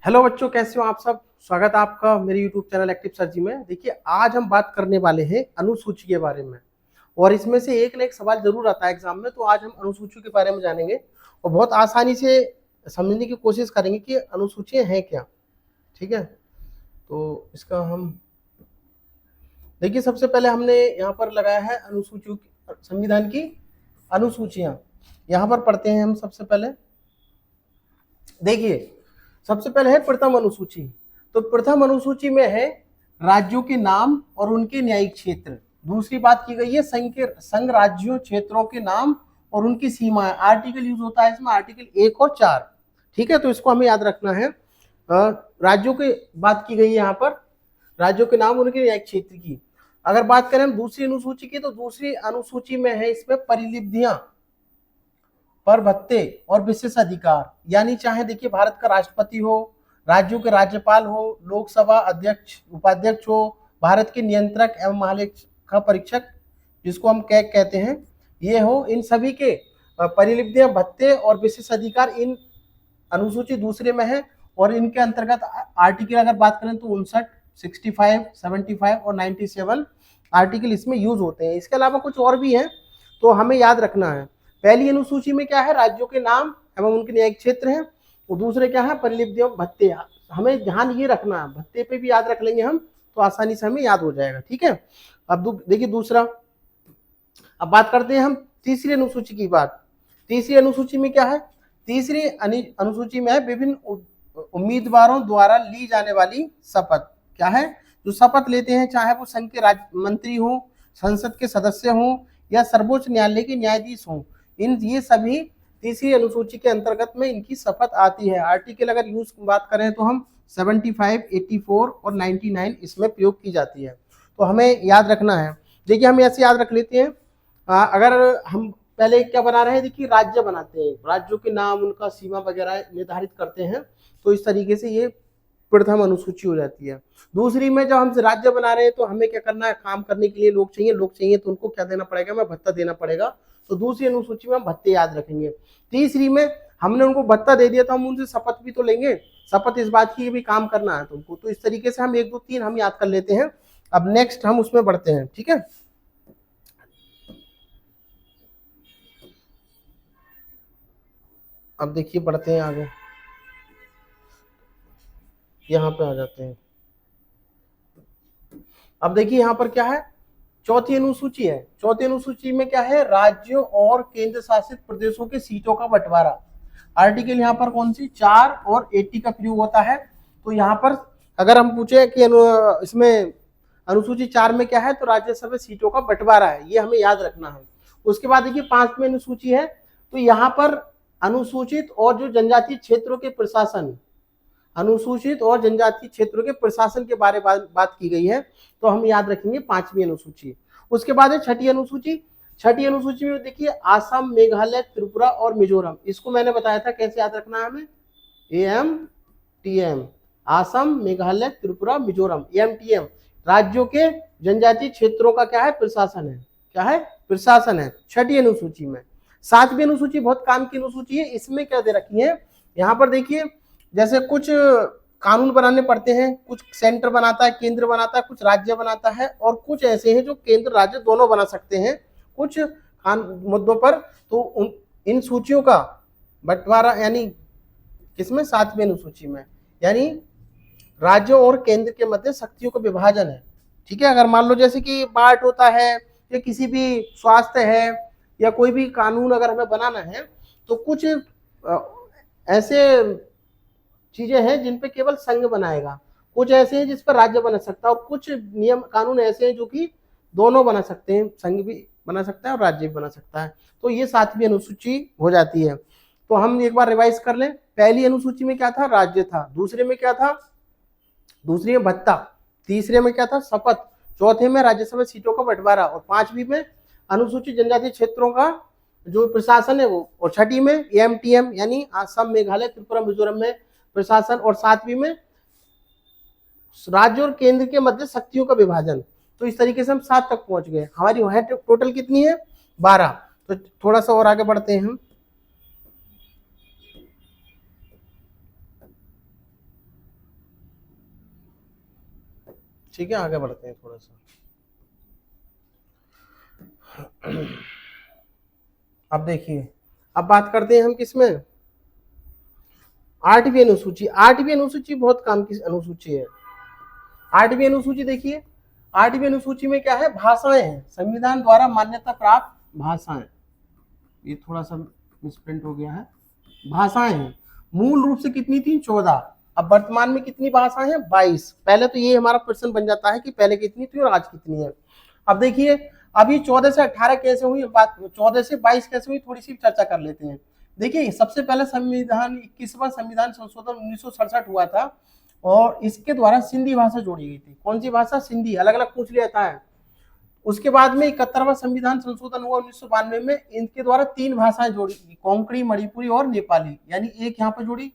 Hello बच्चों, कैसे हो आप सब। स्वागत है आपका मेरे यूट्यूब चैनल एक्टिव सर्जी में। देखिए, आज हम बात करने वाले हैं अनुसूची के बारे में। और इसमें से एक ना एक सवाल जरूर आता है एग्जाम में, तो आज हम अनुसूची के बारे में जानेंगे और बहुत आसानी से समझने की कोशिश करेंगे कि अनुसूचियां हैं क्या। ठीक है, तो इसका हम देखिए, सबसे पहले हमने यहाँ पर लगाया है अनुसूचियों संविधान की अनुसूचियां। यहाँ पर पढ़ते हैं हम। सबसे पहले देखिए, सबसे पहले है प्रथम अनुसूची। तो प्रथम अनुसूची में है राज्यों के नाम और उनके न्यायिक क्षेत्र। दूसरी बात की गई है संघ राज्यों क्षेत्रों के नाम और उनकी सीमाएं। आर्टिकल यूज होता है इसमें, आर्टिकल 1 और 4। ठीक है, तो इसको हमें याद रखना है। राज्यों की बात की गई है यहाँ पर, राज्यों के नाम उनके न्यायिक क्षेत्र की। अगर बात करें हम दूसरी अनुसूची की, तो दूसरी अनुसूची में है इसमें परिलिब्धियां, पर भत्ते और विशेष अधिकार। यानी चाहे देखिए भारत का राष्ट्रपति हो, राज्यों के राज्यपाल हो, लोकसभा अध्यक्ष उपाध्यक्ष हो, भारत के नियंत्रक एवं महालेखा परीक्षक जिसको हम कैग कहते हैं, ये हो, इन सभी के परिलिब्धियां, भत्ते और विशेष अधिकार इन अनुसूची दूसरे में है। और इनके अंतर्गत आर्टिकल अगर बात करें तो 59, 65, 75 और 97 आर्टिकल इसमें यूज होते हैं। इसके अलावा कुछ और भी है, तो हमें याद रखना है। पहली अनुसूची में क्या है, राज्यों के नाम एवं उनके न्यायिक क्षेत्र हैं। और दूसरे क्या है, परिलिब्धियों, भत्ते। हमें ध्यान ये रखना है, भत्ते पे भी याद रख लेंगे हम तो आसानी से हमें याद हो जाएगा। ठीक है, अब देखिए दूसरा। अब बात करते हैं हम तीसरी अनुसूची की बात। तीसरी अनुसूची में क्या है, तीसरी अनुसूची में है विभिन्न उम्मीदवारों द्वारा ली जाने वाली शपथ। क्या है, जो शपथ लेते हैं, चाहे वो संघ के राज्य मंत्री हो, संसद के सदस्य हो या सर्वोच्च न्यायालय के न्यायाधीश हो, ये सभी तीसरी अनुसूची के अंतर्गत में इनकी शपथ आती है। आर्टिकल अगर यूज बात करें तो हम 75, 84 और 99 इसमें प्रयोग की जाती है। तो हमें याद रखना है। देखिए, हम ऐसे याद रख लेते हैं। अगर हम पहले क्या बना रहे हैं, देखिए राज्य बनाते हैं, राज्यों के नाम, उनका सीमा वगैरह निर्धारित करते हैं, तो इस तरीके से ये प्रथम अनुसूची हो जाती है। दूसरी में जब हम राज्य बना रहे हैं तो हमें क्या करना है, काम करने के लिए लोग चाहिए तो उनको क्या देना पड़ेगा, हमें भत्ता देना पड़ेगा। तो दूसरी अनुसूची में हम भत्ते याद रखेंगे। तीसरी में हमने उनको भत्ता दे दिया तो हम उनसे शपथ भी तो लेंगे, शपथ इस बात की भी काम करना है तुमको। तो इस तरीके से हम 1, 2, 3 हम याद कर लेते हैं। अब नेक्स्ट हम उसमें बढ़ते हैं। ठीक है, अब देखिए बढ़ते हैं आगे, यहाँ पे आ जाते हैं। अब देखिए यहाँ पर क्या है, चौथी अनुसूची है। चौथी अनुसूची में क्या है, राज्यों और केंद्र शासित प्रदेशों के सीटों का बंटवारा। आर्टिकल यहाँ पर कौन सी, 4 और 80 का प्रयोग होता है। तो यहाँ पर अगर हम पूछे कि इसमें अनुसूची 4 में क्या है, तो राज्यसभा सीटों का बंटवारा है, ये हमें याद रखना है। उसके बाद देखिए 5वीं अनुसूची है। तो यहाँ पर अनुसूचित और जो जनजातीय क्षेत्रों के प्रशासन, अनुसूचित और जनजातीय क्षेत्रों के प्रशासन के बारे में बात की गई है, तो हम याद रखेंगे 5वीं अनुसूची। उसके बाद है छठी अनुसूची। छठी अनुसूची में देखिए आसाम, मेघालय, त्रिपुरा और मिजोरम। इसको मैंने बताया था कैसे याद रखना है हमें, AMTM, आसाम, मेघालय, त्रिपुरा, मिजोरम, AMTM राज्यों के जनजातीय क्षेत्रों का क्या है, प्रशासन है। क्या है, प्रशासन है छठी अनुसूची में। 7वीं अनुसूची बहुत काम की अनुसूची है। इसमें क्या दे रखी है, यहाँ पर देखिए जैसे कुछ कानून बनाने पड़ते हैं, कुछ सेंटर बनाता है, केंद्र बनाता है, कुछ राज्य बनाता है, और कुछ ऐसे हैं जो केंद्र राज्य दोनों बना सकते हैं कुछ मुद्दों पर। तो इन सूचियों का बंटवारा यानी किसमें, 7वीं अनुसूची में, यानी राज्यों और केंद्र के मध्य शक्तियों का विभाजन है। ठीक है, अगर मान लो जैसे कि बांट होता है, या किसी भी स्वास्थ्य है, या कोई भी कानून अगर हमें बनाना है, तो कुछ ऐसे चीजें हैं जिन पे केवल संघ बनाएगा, कुछ ऐसे हैं जिस पर राज्य बना सकता है, और कुछ नियम कानून ऐसे हैं जो कि दोनों बना सकते हैं, संघ भी बना सकता है और राज्य भी बना सकता है। तो ये 7वीं अनुसूची हो जाती है। तो हम एक बार रिवाइज कर लें। पहली अनुसूची में क्या था, राज्य था। दूसरे में क्या था, दूसरी में भत्ता। तीसरे में क्या था, शपथ। चौथे में राज्यसभा सीटों का बंटवारा। और 5वीं में अनुसूचित जनजातीय क्षेत्रों का जो प्रशासन है वो। और छठी में AMTM यानी आसाम, मेघालय, त्रिपुरा, मिजोरम में प्रशासन। और 7वीं में राज्य और केंद्र के मध्य शक्तियों का विभाजन। तो इस तरीके से हम 7 तक पहुंच गए। हमारी वहां टोटल कितनी है, 12। तो थोड़ा सा और आगे बढ़ते हैं हम। ठीक है, आगे बढ़ते हैं थोड़ा सा। अब देखिए, अब बात करते हैं हम किसमें, 8वीं अनुसूची। 8वीं अनुसूची बहुत काम की अनुसूची है। 8वीं अनुसूची देखिए, 8वीं अनुसूची में क्या है, भाषाएं हैं, संविधान द्वारा मान्यता प्राप्त भाषाएं। ये थोड़ा सा मिसप्रिंट हो गया है, भाषाएं हैं। मूल रूप से कितनी थी, 14। अब वर्तमान में कितनी भाषाएं हैं, 22। पहले तो ये हमारा प्रश्न बन जाता है कि पहले कितनी थी और आज कितनी है। अब देखिए, अभी 14 से 18 कैसे हुई बात, 14 से 22 कैसे हुई, थोड़ी सी चर्चा कर लेते हैं। देखिए, सबसे पहले संविधान 21वां संविधान संशोधन 1967 हुआ था और इसके द्वारा सिंधी भाषा जोड़ी गई थी। कौन सी भाषा, सिंधी, अलग अलग पूछ लिया था। उसके बाद में 71वां संविधान संशोधन हुआ 1992 में, इनके द्वारा 3 भाषाएं जोड़ी गई, कोंकणी, मणिपुरी और नेपाली, यानी एक यहाँ पर जोड़ी,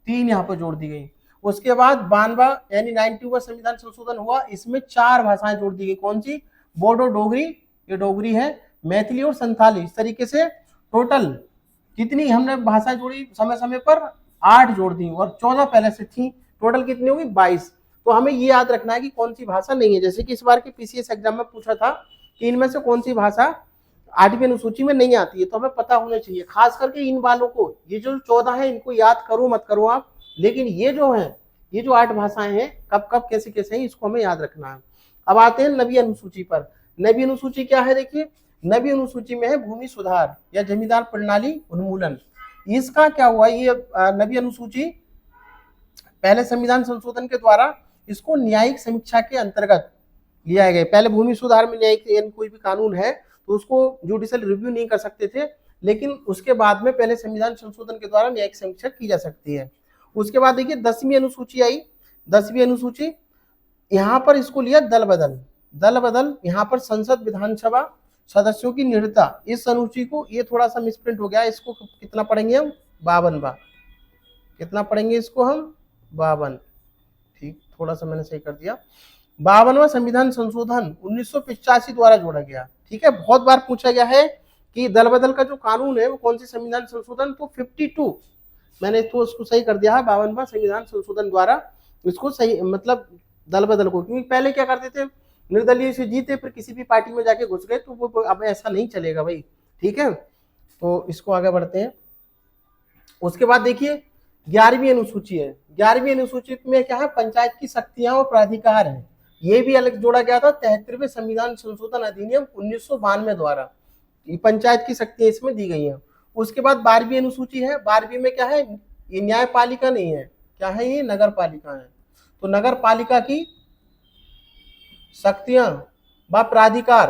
3 यहाँ पर जोड़ दी गई। उसके बाद 92 यानी 92वां संविधान संशोधन हुआ, इसमें 4 भाषाएं जोड़ दी गई। कौन सी, बोडो डोगरी, ये डोगरी है, मैथिली और संथाली। इस तरीके से टोटल कितनी हमने भाषाएं जोड़ी, समय समय पर 8 जोड़ दी और 14 पहले से थी। टोटल कितनी होगी, 22। तो हमें ये याद रखना है कि कौन सी भाषा नहीं है। जैसे कि इस बार के पीसीएस एग्जाम में पूछा था कि इनमें से कौन सी भाषा 8वीं अनुसूची में नहीं आती है, तो हमें पता होना चाहिए। खास करके इन वालों को, ये जो 14 है इनको याद करो मत करो आप, लेकिन ये जो है, ये जो 8 भाषाएं हैं, कब कब कैसे कैसे हैं, इसको हमें याद रखना है। अब आते हैं नवीं अनुसूची पर। नवीं अनुसूची क्या है, देखिए, नवीं अनुसूची में है भूमि सुधार या जमींदार प्रणाली उन्मूलन। इसका क्या हुआ, ये नवीं अनुसूची पहले संविधान संशोधन के द्वारा इसको न्यायिक समीक्षा के अंतर्गत लिया गया। पहले भूमि सुधार में न्यायिक कोई भी कानून है तो उसको जुडिशियल रिव्यू नहीं कर सकते थे, लेकिन उसके बाद में पहले संविधान संशोधन के द्वारा न्यायिक समीक्षा की जा सकती है। उसके बाद देखिए 10वीं अनुसूची आई। 10वीं अनुसूची, यहाँ पर इसको लिया दल बदल। दल बदल, यहाँ पर संसद विधानसभा सदस्यों की निरता। इस अनुसूची को, ये थोड़ा सा मिसप्रिंट हो गया, इसको कितना पढ़ेंगे हम, 52 बार। कितना पढ़ेंगे इसको हम, 52। ठीक, थोड़ा सा मैंने सही कर दिया। 52वां संविधान संशोधन 1985 द्वारा जोड़ा गया। ठीक है, बहुत बार पूछा गया है कि दल बदल का जो कानून है वो कौन सी संविधान संशोधन, तो 52, मैंने तो उसको सही कर दिया है, 52वां संविधान संशोधन द्वारा इसको सही, मतलब दल बदल को। क्योंकि पहले क्या करते थे, निर्दलीय से जीते फिर किसी भी पार्टी में जाके घुस गए, तो वो अब ऐसा नहीं चलेगा भाई। ठीक है, तो इसको आगे बढ़ते हैं। उसके बाद देखिए 11वीं अनुसूची है। 11वीं अनुसूची में क्या है, पंचायत की शक्तियां और प्राधिकार है। ये भी अलग जोड़ा गया था 73वें संविधान संशोधन अधिनियम 1992 द्वारा। पंचायत की शक्तियां इसमें दी गई हैं। उसके बाद 12वीं अनुसूची है। 12वीं में क्या है, ये न्यायपालिका नहीं है, क्या है, ये नगर पालिका है। तो नगर पालिका की शक्तियां व प्राधिकार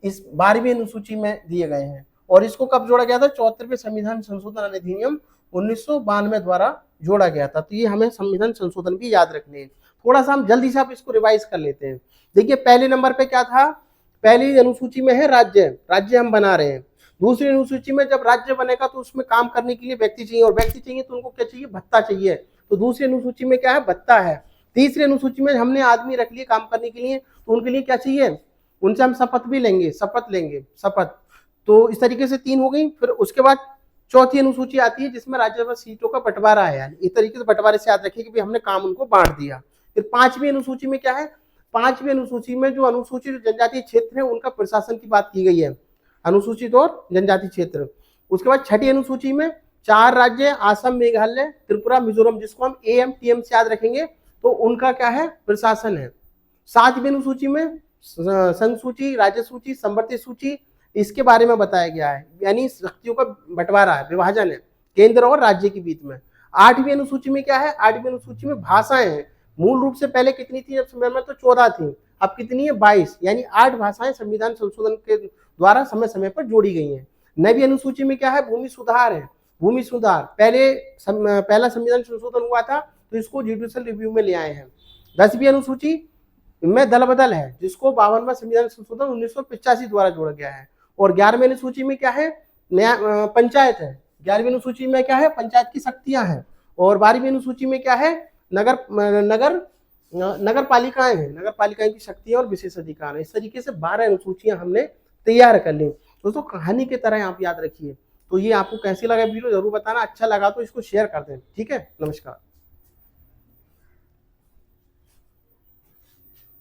इस 12वीं अनुसूची में दिए गए हैं। और इसको कब जोड़ा गया था, 74वें संविधान संशोधन अधिनियम 1992 द्वारा जोड़ा गया था। तो ये हमें संविधान संशोधन भी याद रखने हैं। थोड़ा सा हम जल्दी से आप इसको रिवाइज कर लेते हैं। देखिए, पहले नंबर पे क्या था, पहली अनुसूची में है राज्य। राज्य हम बना रहे हैं। दूसरी अनुसूची में जब राज्य बनेगा तो उसमें काम करने के लिए व्यक्ति चाहिए, और व्यक्ति चाहिए तो उनको क्या चाहिए, भत्ता चाहिए। तो दूसरी अनुसूची में क्या है, भत्ता है। तीसरी अनुसूची में हमने आदमी रख लिए काम करने के लिए, तो उनके लिए क्या चाहिए, उनसे हम शपथ भी लेंगे, शपथ लेंगे, शपथ। तो इस तरीके से 3 हो गई। फिर उसके बाद चौथी अनुसूची आती है जिसमें राज्यसभा सीटों का बंटवारा है। इस तरीके से बंटवारे से याद रखिए कि हमने काम उनको बांट दिया। फिर 5वीं अनुसूची में क्या है, 5वीं अनुसूची में जो अनुसूचित जनजातीय क्षेत्र है उनका प्रशासन की बात की गई है, अनुसूचित और जनजातीय क्षेत्र। उसके बाद 6ठी अनुसूची में 4 राज्य, असम, मेघालय, त्रिपुरा, मिजोरम, जिसको हम AMTM से याद रखेंगे, तो उनका क्या है, प्रशासन है। 7वीं अनुसूची में संघ सूची, राज्य सूची, संवर्ती सूची, इसके बारे में बताया गया है, यानी शक्तियों का बंटवारा है, विभाजन है केंद्र और राज्य के बीच में। 8वीं अनुसूची में क्या है, 8वीं अनुसूची में भाषाएं हैं। मूल रूप से पहले कितनी थी, जब संविधान में, तो 14 थी, अब कितनी है, 22, यानी 8 भाषाएं संविधान संशोधन के द्वारा समय समय पर जोड़ी गई हैं। 9वीं अनुसूची में क्या है, भूमि सुधार है। भूमि सुधार पहला संविधान संशोधन हुआ था तो इसको जुडिशियल रिव्यू में ले आए हैं। 10वीं अनुसूची में दल बदल है, जिसको 52वां संविधान संशोधन 1985 द्वारा जोड़ा गया है। और 11वीं अनुसूची में क्या है, नया पंचायत है। 11वीं अनुसूची में क्या है, पंचायत की शक्तियां हैं। और 12वीं अनुसूची में क्या है, नगर पालिकाएं हैं, नगर पालिकाएं की शक्तियां और विशेष अधिकार है। इस तरीके से 12 अनुसूचियां हमने तैयार कर ली। दोस्तों, कहानी की तरह आप याद रखिए। तो ये आपको कैसी लगा वीडियो जरूर बताना, अच्छा लगा तो इसको शेयर कर दें। ठीक है, नमस्कार।